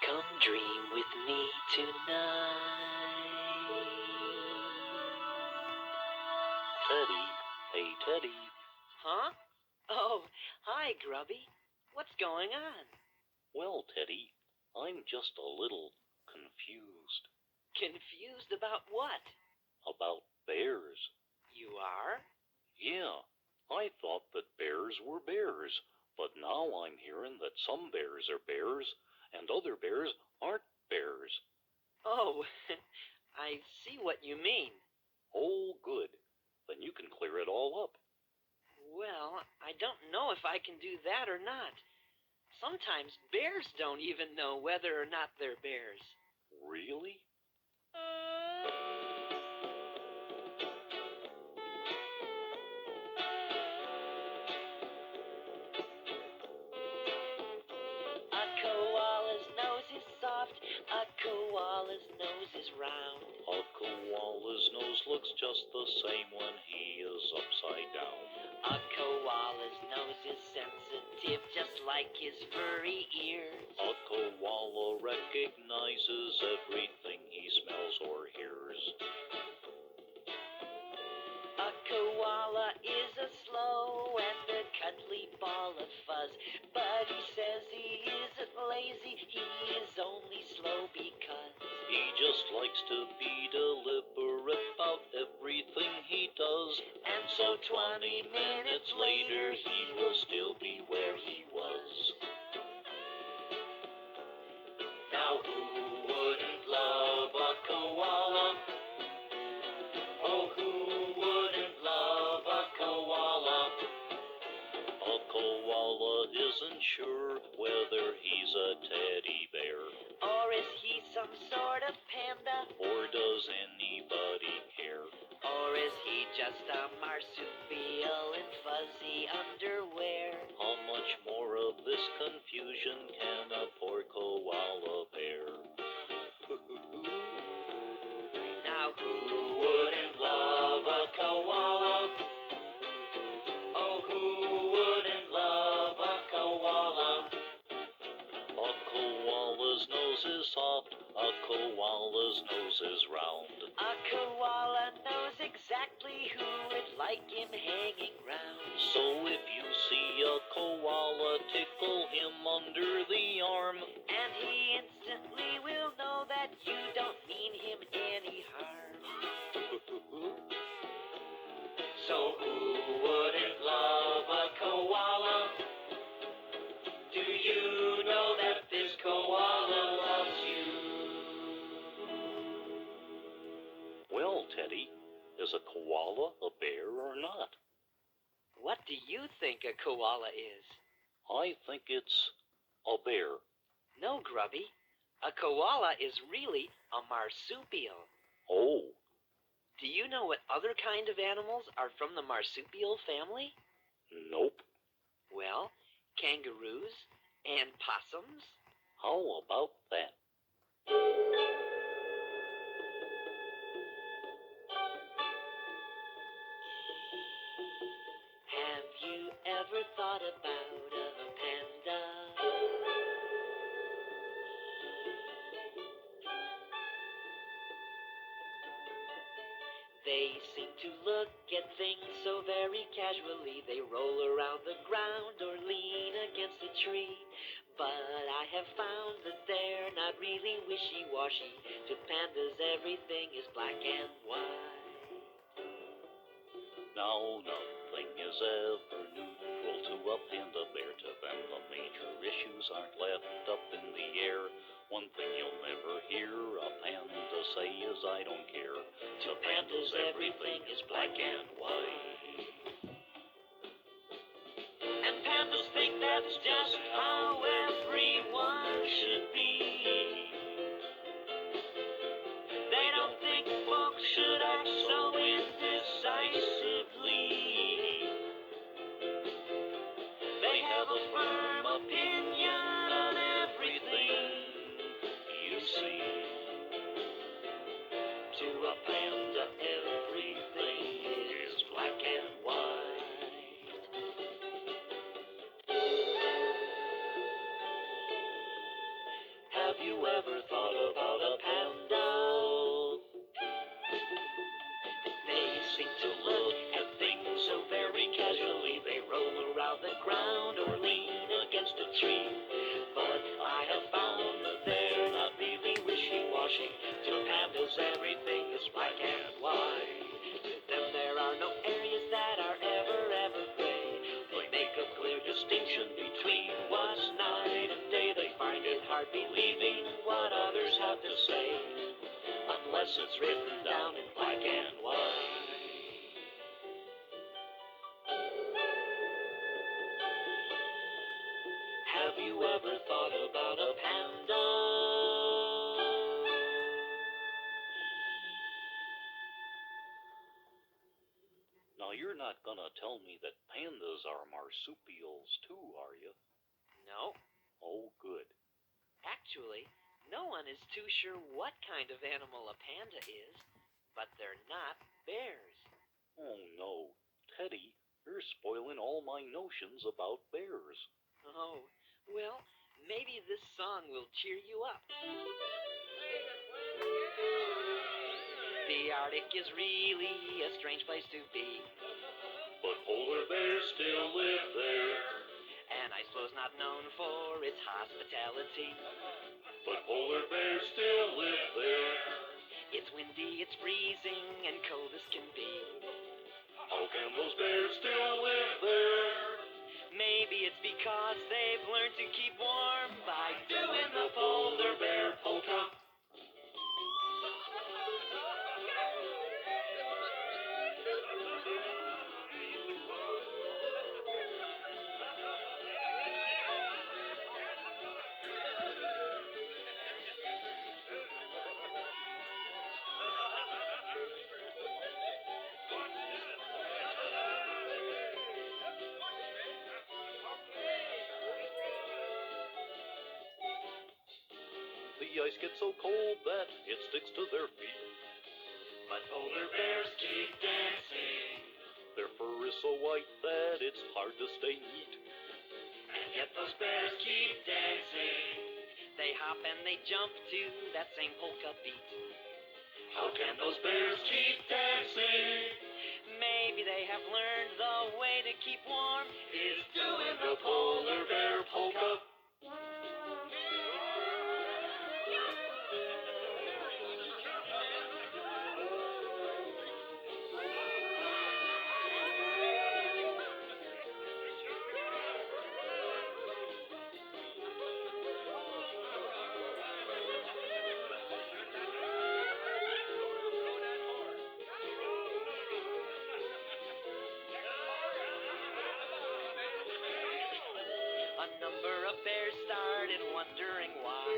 Come dream with me tonight. Teddy, hey Teddy. Huh? Oh, hi, Grubby. What's going on? Well, Teddy, I'm just a little confused. Confused about what? About bears. You are? Yeah, I thought that bears were bears, but now I'm hearing that some bears are bears and other bears aren't bears. Oh, I see what you mean. Oh, good. Then you can clear it all up. Well, I don't know if I can do that or not. Sometimes bears don't even know whether or not they're bears. Really? A koala's nose is soft, a koala's nose is round. A koala's nose looks just the same when he is upside down. A koala's nose is sensitive, just like his furry ears. A koala recognizes everything he smells or hears. A koala is a slow and a cuddly ball of fuzz, but he says he isn't lazy, he is only slow because He just likes to be deliberate about everything he does. And so 20 minutes later he will still be where he was. Now who wouldn't love a koala? Oh, who wouldn't love a koala? A koala isn't sure whether he's a teddy bear, Or is he some sort of panda? or does anybody care? Or is he just a marsupial in fuzzy underwear? How much more of this confusion can a poor koala bear? Now who wouldn't love a koala? Oh, who wouldn't love a koala? A koala's nose is soft, a koala's nose is round. A koala knows exactly who would like him hanging round. So if you see a koala, tickle him under the arm. And he instantly will know that you don't mean him any harm. So who wouldn't love a koala? Do you know that this koala loves you? Well, Teddy, is a koala a bear or not? What do you think a koala is? I think it's a bear. No, Grubby. A koala is really a marsupial. Oh, Do you know what other kind of animals are from the marsupial family? nope. Well, kangaroos and possums. How about that? Have you ever thought about a panda? They seem to look at things so very casually. They roll around the ground or lean against a tree. But I have found that they're not really wishy-washy. To pandas, everything is black and white. Now nothing is ever neutral to a panda bear. To them the major issues aren't left up in the air. One thing you'll never hear a panda say is I don't care. To pandas everything is black and white. And pandas think that's just how everyone should be. They don't think folks should act so indecisively. They have a firm opinion on everything you see. To a panda, everything is black and white. Have you ever thought about a panda? They seem to look at things so very casually. They roll around the ground or lean against a tree. But I have found that they're not really wishy-washy. To pandas, everything is black and white. To them, there are no areas that are ever gray. They make a clear distinction between what's night and day. They find it hard believing what others have to say, unless it's written down in black and white. Have you ever thought about a panda? Now, you're not gonna tell me that pandas are marsupials too, are you? No. Oh, good. Actually, no one is too sure what kind of animal a panda is, but they're not bears. Oh, no. Teddy, you're spoiling all my notions about bears. Oh, well, maybe this song will cheer you up. The Arctic is really a strange place to be, But polar bears still live there. and iceflow's not known for its hospitality. But polar bears still live there. It's windy, it's freezing, and cold as can be. How can those bears still live there? Maybe it's because they've learned to keep warm by doing the polar bear polka. The ice gets so cold that it sticks to their feet. But polar bears keep dancing, Their fur is so white that it's hard to stay neat. and yet those bears keep dancing. They hop and they jump to that same polka beat. How can those bears keep dancing? Maybe they have learned the way to keep warm is doing the Polar bear polka. A number of bears started wondering why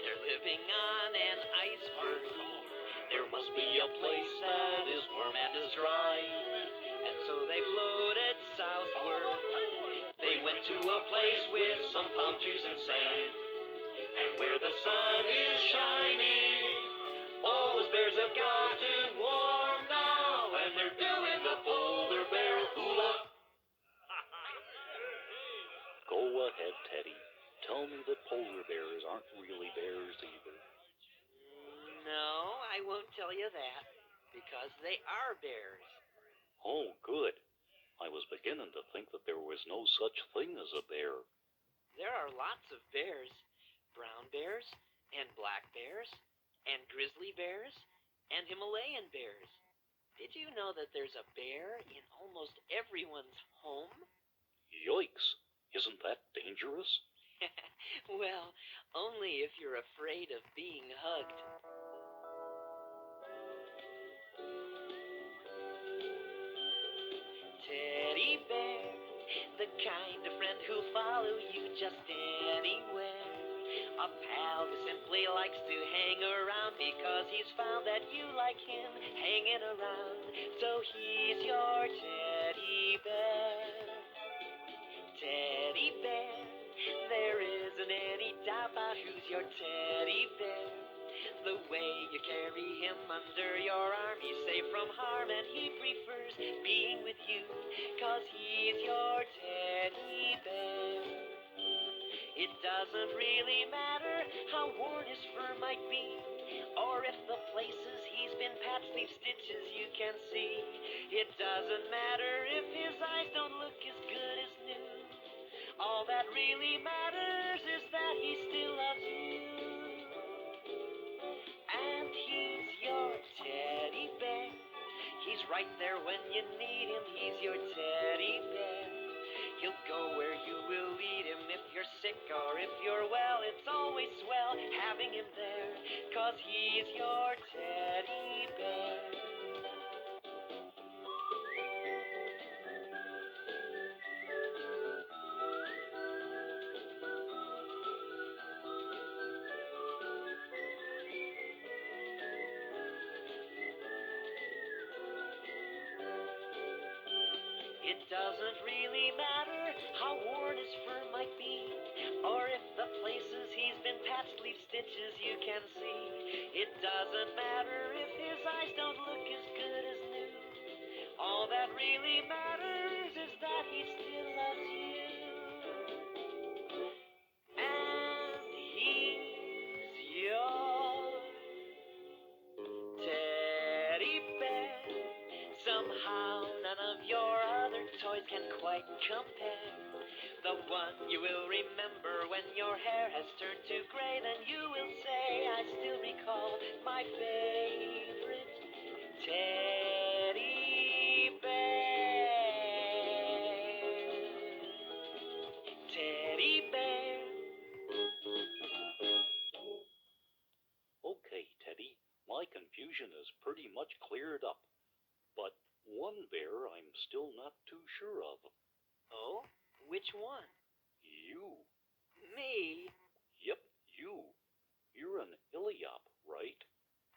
they're living on an iceberg. There must be a place that is warm and is dry, and so they floated southward. They went to a place with some palm trees and sand, and where the sun is shining. All those bears have gotten warm now, and they're doing the polar bear hula. Go ahead, Teddy. Tell me that polar bears aren't really bears either. No, I won't tell you that, because they are bears. Oh, good. I was beginning to think that there was no such thing as a bear. There are lots of bears. Brown bears, and black bears, and grizzly bears, and Himalayan bears. Did you know that there's a bear in almost everyone's home? Yoicks! Isn't that dangerous? Well, only if you're afraid of being hugged. Teddy bear, the kind of friend who'll follow you just anywhere. A pal who simply likes to hang around because he's found that you like him hanging around. So he's your teddy bear. Teddy bear, there isn't any doubt about who's your teddy bear. The way you carry him under your arm, he's safe from harm and he prefers being with you, 'cause he's your teddy bear. It doesn't really matter how worn his fur might be, or if the places he's been patched leave stitches you can see. It doesn't matter if his eyes don't look as good as new. All that really matters is that he still loves you. And he's your teddy bear. He's right there when you need him. He's your teddy bear. He'll go where you will lead him. If you're sick or if you're well, it's always swell having him there, 'cause he's your teddy bear. It doesn't really matter how worn his fur might be, or if the places he's been patched leave stitches you can see. It doesn't matter if his eyes don't look as good as new. All that really matters is that he still loves you. And he's your teddy bear. Somehow none of your other toys can quite compare. The one you will remember when your hair has turned to gray, then you will say, I still recall my favorite teddy bear. Teddy bear. Okay, Teddy, my confusion is pretty much cleared up. But one bear I'm still not too sure of. Oh? Which one? You. Me? Yep, you. You're an illiop, right?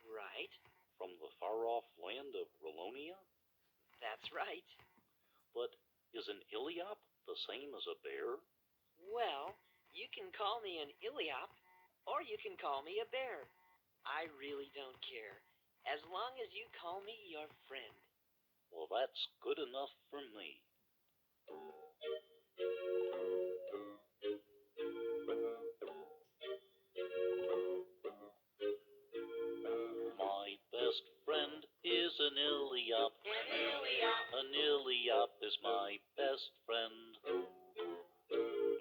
Right. From the far-off land of Rolonia? That's right. But is an illiop the same as a bear? Well, you can call me an illiop, or you can call me a bear. I really don't care, as long as you call me your friend. Well, that's good enough for me. My best friend is an illiop. An illiop. An illiop is my best friend.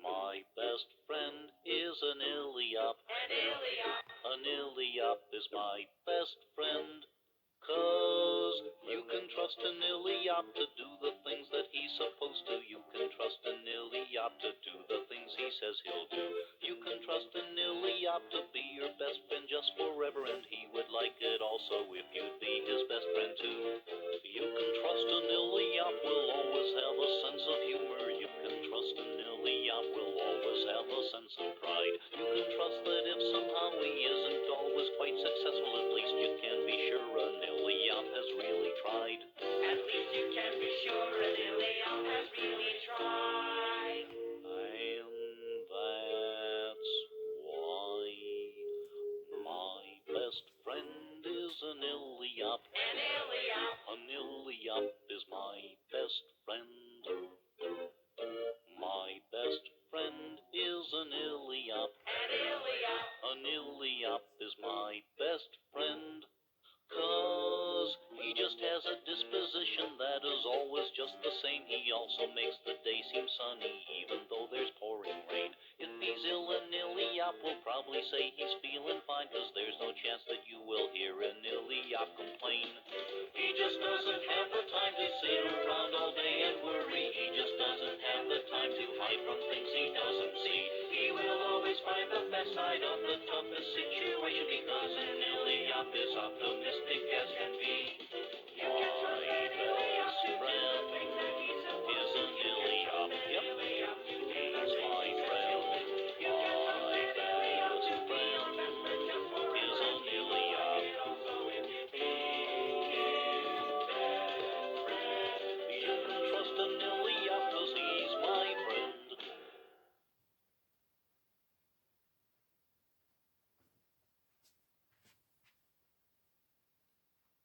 My best friend is an illiop. An illiop. An illiop is my best friend. 'Cause you can trust an illiop to do the things that he's supposed to. You can trust an illiop to do the things he says he'll do. You can trust an illiop to be your best friend just forever, and he would like it also if you'd be his best friend too. You can trust an illiop will always have a sense of humor. You can trust an illiop will always have a sense of pride. You can trust that if somehow he isn't always quite successful, at least you can be sure an illiop has really tried. At least you can be sure an illiop has really tried. And that's why my best friend is an illiop. An illiop. An illiop is my best friend. My best friend is an illiop. An illiop. An illiop is my best friend. 'Cause he just has a disposition that is always just the same. He also makes the day seem sunny, even though there's pouring rain. If he's ill, an illiop will probably say he's feeling fine, 'cause there's no chance that you will hear an illiop complain. He just doesn't have the time to sit around all day and worry. He just doesn't have the time to hide from things he doesn't see. He will always find the best side of the toughest situation, because an illiop is optimistic as can be.